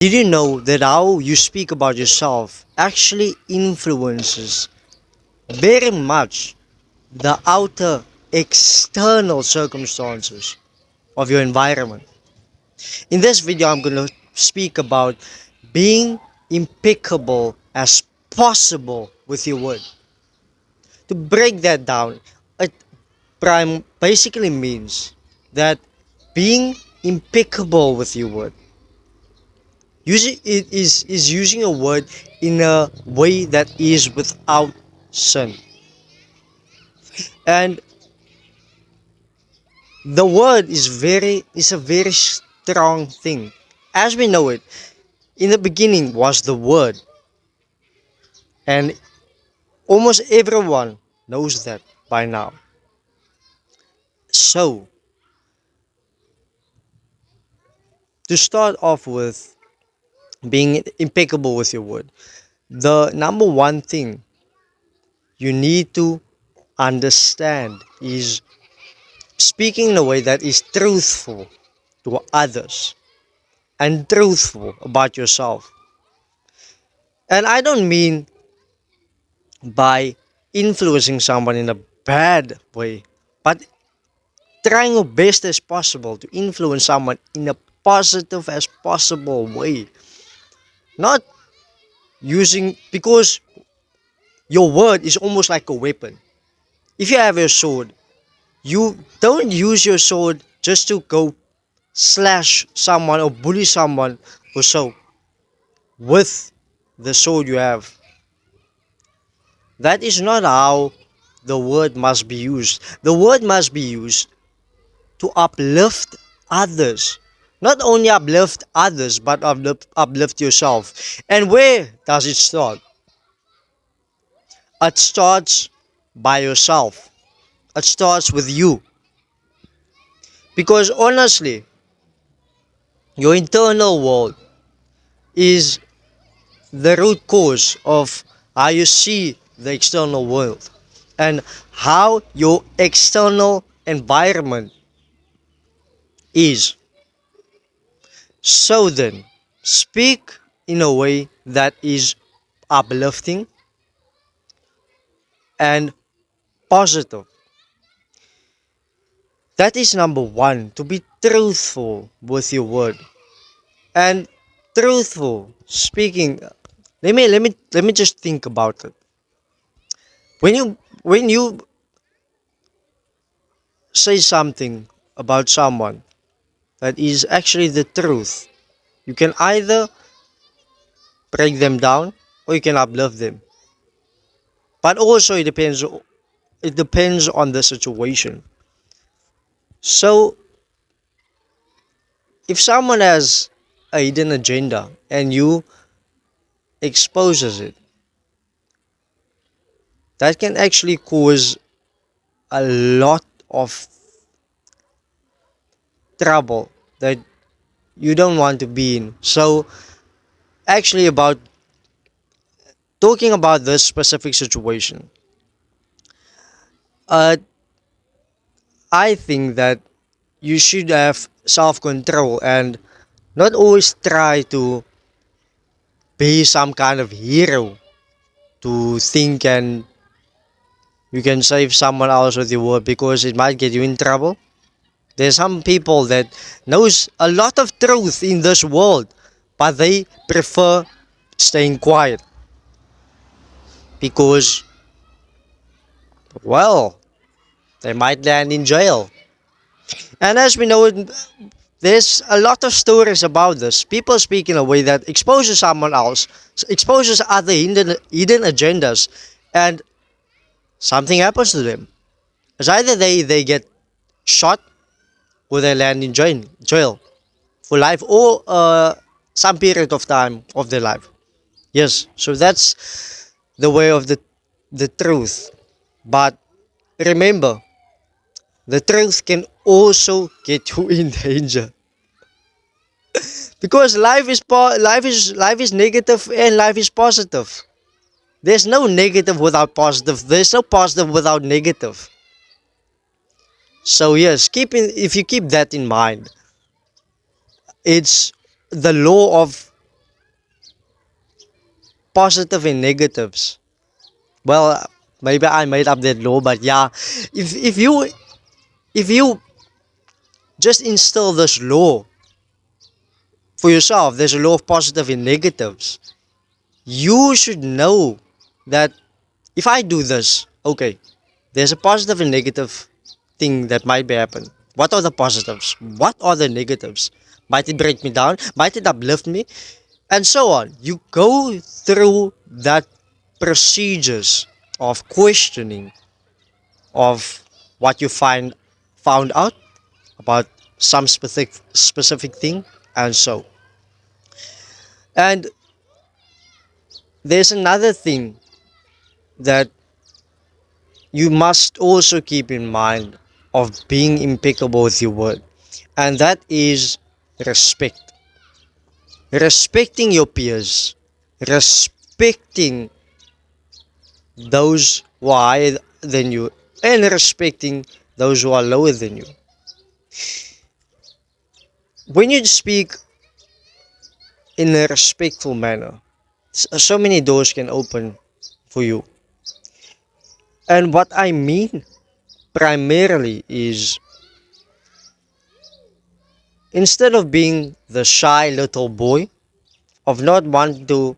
Did you know that how you speak about yourself actually influences very much the outer external circumstances of your environment? In this video, I'm going to speak about being impeccable as possible with your word. To break that down, it basically means that being impeccable with your word. Using it is using a word in a way that is without sin. And the word is a very strong thing. As we know it, in the beginning was the word, and almost everyone knows that by now. So, to start off with being impeccable with your word, the number one thing you need to understand is speaking in a way that is truthful to others and truthful about yourself. And I don't mean by influencing someone in a bad way, but trying your best as possible to influence someone in a positive as possible way. Not using, because your word is almost like a weapon. If you have a sword, you don't use your sword just to go slash someone or bully someone or so with the sword you have. That is not how the word must be used. The word must be used to uplift others. Not only uplift others, but uplift yourself. And where does it start? It starts by yourself. It starts with you. Because honestly, your internal world is the root cause of how you see the external world and how your external environment is. So then, speak in a way that is uplifting and positive. That is number one, to be truthful with your word. And truthful speaking, let me just think about it. When you say something about someone that is actually the truth, you can either break them down or you can uplift them. But also it depends on the situation. So if someone has a hidden agenda and you exposes it, that can actually cause a lot of trouble that you don't want to be in. So actually, about talking about this specific situation, uh, I think that you should have self-control and not always try to be some kind of hero to think and you can save someone else with your word because it might get you in trouble. There's some people that knows a lot of truth in this world, but they prefer staying quiet because, well, they might land in jail. And as we know, there's a lot of stories about this. People speak in a way that exposes someone else, exposes other hidden agendas, and something happens to them. It's either they get shot or they land in jail for life or some period of time of their life. Yes, so that's the way of the truth. But remember, the truth can also get you in danger because life is negative and life is positive. There's no negative without positive. There's no positive without negative. So yes, if you keep that in mind, it's the law of positive and negatives. Well, maybe I made up that law, but yeah, if you just instill this law for yourself, there's a law of positive and negatives. You should know that if I do this, okay, there's a positive and negative thing that might be happen. What are the positives? What are the negatives? Might it break me down? Might it uplift me? And so on. You go through that procedures of questioning of what you found out about some specific thing, and so. And there's another thing that you must also keep in mind of being impeccable with your word, and that is respect. Respecting your peers, respecting those who are higher than you, and respecting those who are lower than you. When you speak in a respectful manner, so many doors can open for you. And what I mean primarily is, instead of being the shy little boy, of not wanting to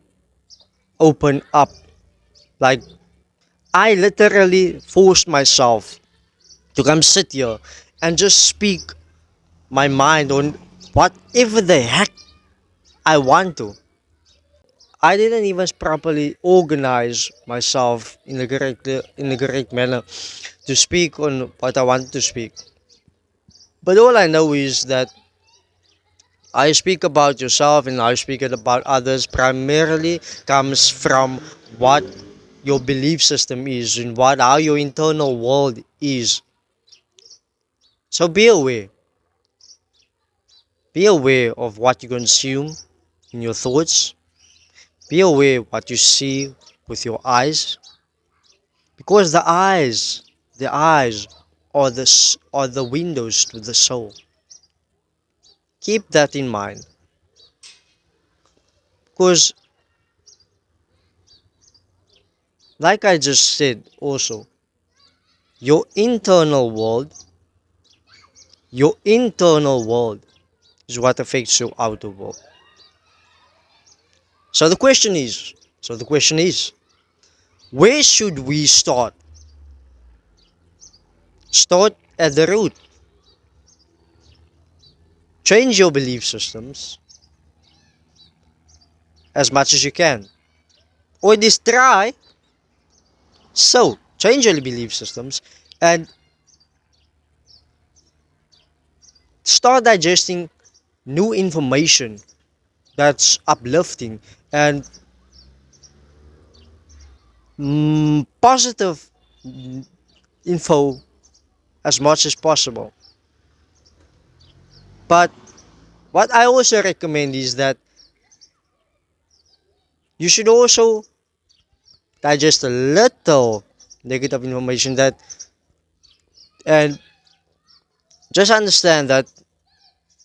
open up, like I literally forced myself to come sit here and just speak my mind on whatever the heck I want to. I didn't even properly organize myself in the correct manner to speak on what I want to speak. But all I know is that I speak about yourself and I speak it about others primarily comes from what your belief system is and what how your internal world is. So be aware. Be aware of what you consume in your thoughts. Be aware what you see with your eyes, because the eyes are the windows to the soul. Keep that in mind, because like I just said also, your internal world, your internal world is what affects your outer world. So the question is, so the question is, where should we start? Start at the root. Change your belief systems as much as you can. Or at least try. So, change your belief systems and start digesting new information that's uplifting and positive info as much as possible. But what I also recommend is that you should also digest a little negative information, that and just understand that,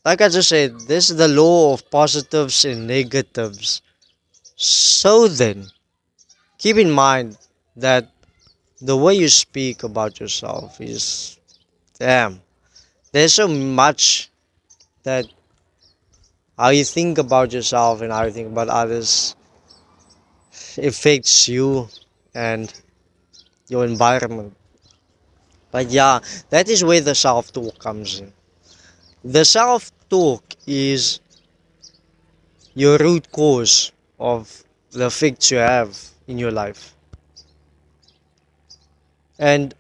like I just said, this is the law of positives and negatives. So then, keep in mind that the way you speak about yourself is, damn, there's so much that how you think about yourself and how you think about others affects you and your environment. But yeah, that is where the self talk comes in. The self talk is your root cause of the effects you have in your life. And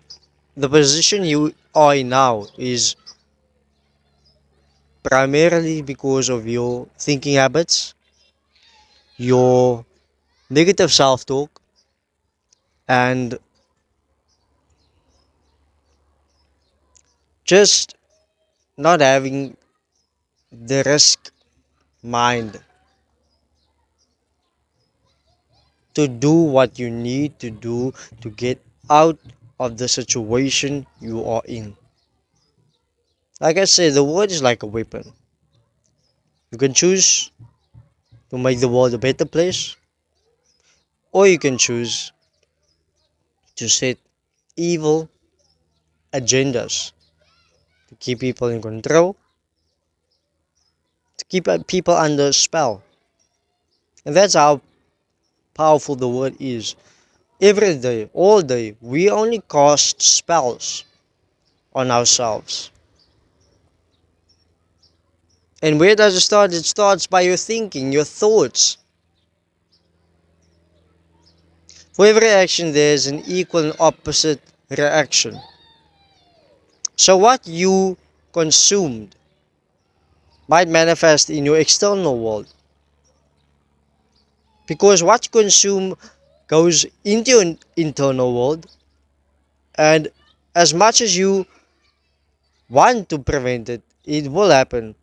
the position you are in now is primarily because of your thinking habits, your negative self talk, and just not having the risk mind to do what you need to do to get out of the situation you are in. Like I said, the word is like a weapon. You can choose to make the world a better place, Or you can choose to set evil agendas to keep people in control, to keep people under spell. And that's how powerful the word is. Every day, all day, we only cast spells on ourselves. And where does it start? It starts by your thinking, your thoughts. For every action, there's an equal and opposite reaction. So, what you consumed might manifest in your external world, because what you consume goes into your internal world, and as much as you want to prevent it, it will happen.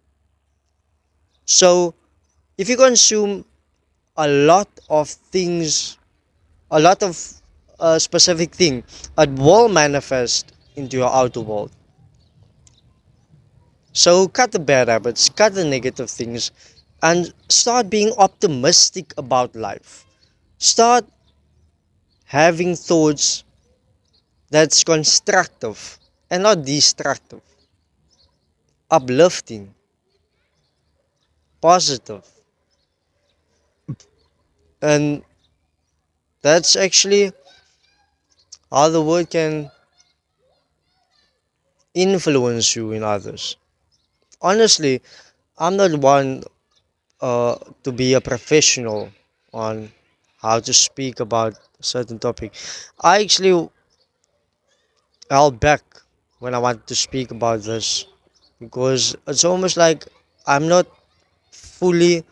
So, if you consume a lot of things, a lot of specific thing, it will manifest into your outer world. So cut the bad habits, cut the negative things, and start being optimistic about life. Start having thoughts that's constructive and not destructive, uplifting, positive. And that's actually how the word can influence you in others. Honestly, I'm not one to be a professional on how to speak about a certain topic. I actually held back when I wanted to speak about this because it's almost like I'm not fully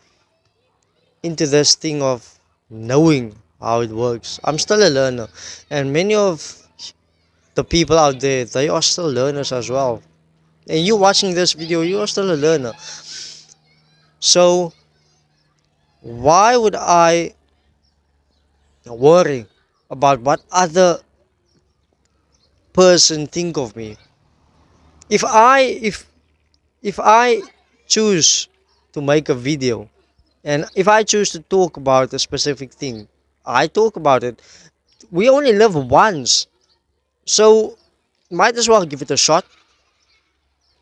into this thing of knowing how it works. I'm still a learner, and many of the people out there, they are still learners as well. And you watching this video, you are still a learner. So why would I worry about what other person think of me? If I if I choose to make a video, and if I choose to talk about a specific thing, I talk about it. We only live once, so might as well give it a shot.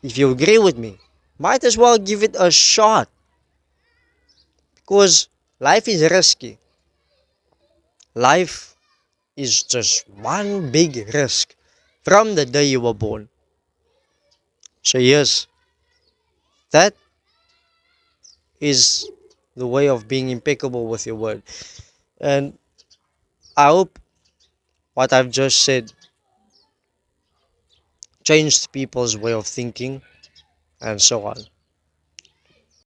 If you agree with me, might as well give it a shot, because life is risky. Life is just one big risk from the day you were born. So yes, that is the way of being impeccable with your word. And I hope what I've just said changed people's way of thinking and so on.